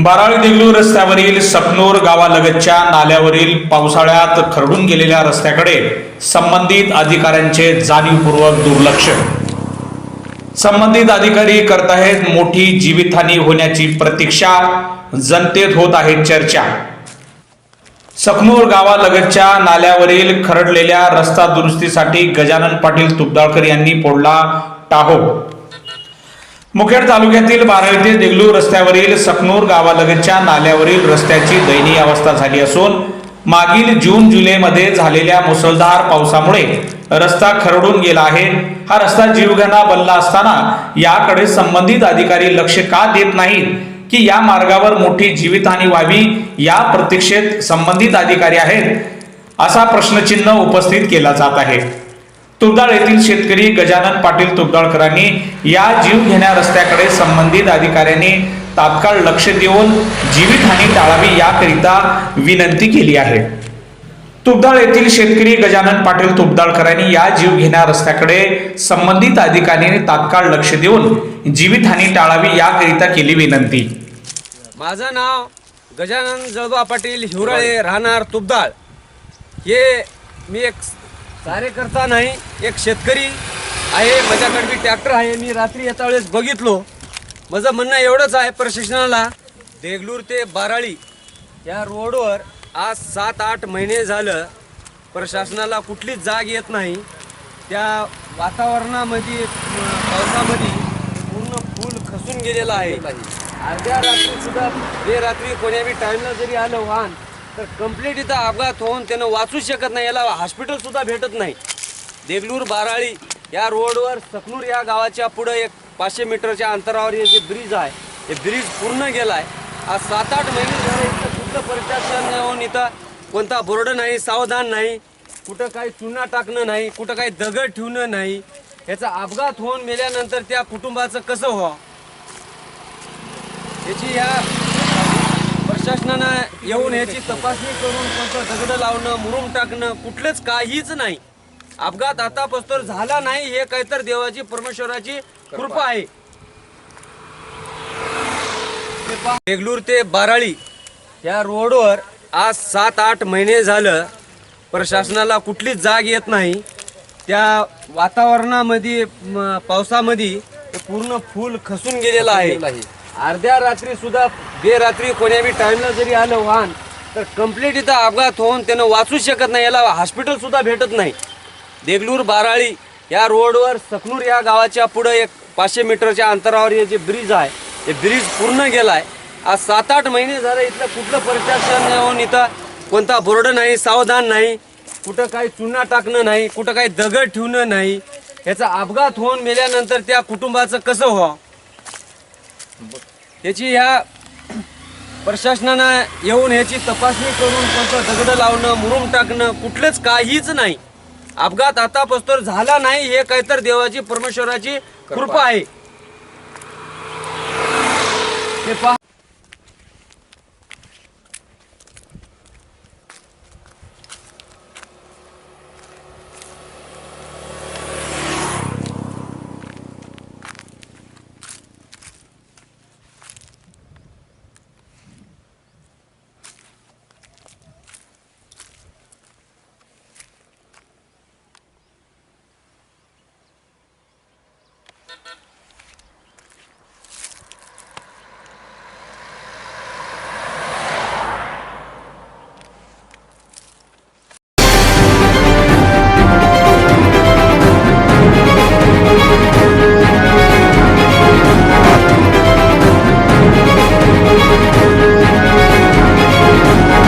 बाराळी देगलूर रस्त्यावरील सकनूर गावालगतच्या नाल्यावरील पावसाळ्यात खरडून गेलेल्या रस्त्याकडे संबंधित अधिकाऱ्यांचे जाणीवपूर्वक दुर्लक्ष। संबंधित अधिकारी करत आहेत मोठी जीवितहानी होण्याची प्रतीक्षा, जनतेत होत आहे चर्चा। सकनूर गावालगतच्या नाल्यावरील खरडलेल्या रस्ता दुरुस्तीसाठी गजानन पाटील तुपदाळकर यांनी फोडला टाहो। मुखेड तालुक्यातील बाराळी ते देगलूर रस्त्यावरील सकनूर गावालगतच्या नाल्यावरील रस्त्याची दयनीय अवस्था झाली असून मागील जून जुलैमध्ये झालेल्या मुसळधार पावसामुळे रस्ता खरडून गेला आहे। हा रस्ता जीवघेणा बनला असताना याकडे संबंधित अधिकारी लक्ष का देत नाहीत की या मार्गावर मोठी जीवितहानी व्हावी या प्रतीक्षेत संबंधित अधिकारी आहेत, असा प्रश्नचिन्ह उपस्थित केला जात आहे। तुपदाळ येथील शेतकरी गजानन पाटील तुपदाळकरांनी या जीव घेण्या रस्त्याकडे संबंधित अधिकाऱ्यांनी तात्काळ लक्ष देऊन जीवितहानी टाळावी याकरिता विनंती केली आहे। तुपदाळ येथील शेतकरी गजानन पाटील तुपदाळकरांनी या जीव घेण्या रस्त्याकडे संबंधित अधिकाऱ्यांनी तात्काळ लक्ष देऊन जीवितहानी टाळावी याकरिता केली विनंती। माझं नाव गजानन जळबा पाटील हिवराळे, राहणार तुपदाळ। हे मी एक कार्यकर्ता नाही, एक शेतकरी आहे। माझ्याकडे ट्रॅक्टर आहे। मी रात्री येता वेळेस बघितलो। माझं म्हणणं एवढंच आहे प्रशासनाला, देगलूर ते बाराळी या रोडवर आज 7-8 महिने झालं प्रशासनाला कुठलीच जाग येत नाही। त्या वातावरणामध्ये पावसामध्ये पूर्ण फूल खसून गेलेलं आहे। अर्ध्या रात्री सुद्धा बेरात्री कोण्याबी टाईमला जरी आलं वाहन तर कंप्लीट इथं अपघात होऊन त्यानं वाचू शकत नाही, याला हॉस्पिटल सुद्धा भेटत नाही। देगलूर बाराळी या रोडवर सकनूर या गावाच्या पुढे एक 500 मीटरच्या अंतरावर हे जे ब्रिज आहे, हे ब्रिज पूर्ण गेला आहे। आज 7-8 महिने झाले इथं कुठलं प्रशासन येऊन इथं कोणता बोर्ड नाही, सावधान नाही, कुठं काही चुना टाकणं नाही, कुठं काही दगड ठेवणं नाही। याचा अपघात होऊन मेल्यानंतर त्या कुटुंबाचं कसं व्हावं याची ह्या प्रशासनानं येऊन याची तपासणी करून कोणतं दगड लावणं, मुरुम टाकणं कुठलंच काहीच नाही। अपघात आतापासून झाला नाही, हे काहीतर देवाची परमेश्वराची कृपा आहे। देगलूर ते बाराळी या रोडवर आज 7-8 महिने झालं प्रशासनाला कुठलीच जाग येत नाही। त्या वातावरणामध्ये पावसामध्ये पूर्ण फूल खसून गेलेलं आहे। अर्ध्या रात्री सुद्धा बेरात्री कोण्याबी टाईमला जरी आलं वाहन तर कंप्लीट इथं अपघात होऊन त्यानं वाचू शकत नाही, याला हॉस्पिटल सुद्धा भेटत नाही। देगलूर बाराळी या रोडवर सकनूर या गावाच्या पुढे एक 500 मीटरच्या अंतरावर हे जे ब्रिज आहे, हे ब्रिज पूर्ण गेला आहे। आज 7-8 महिने झाले इथलं कुठलं प्रशासन येऊन इथं कोणता बोर्ड नाही, सावधान नाही, कुठं काही चुना टाकणं नाही, कुठं काही दगड ठेवणं नाही। याचा अपघात होऊन मेल्यानंतर त्या कुटुंबाचं कसं व्हावं याची ह्या प्रशासनानं येऊन याची तपासणी करून कोणतं दगड लावणं, मुरुम टाकणं कुठलंच काहीच नाही। अपघात आतापासून झाला नाही, हे काहीतर देवाची परमेश्वराची कृपा आहे।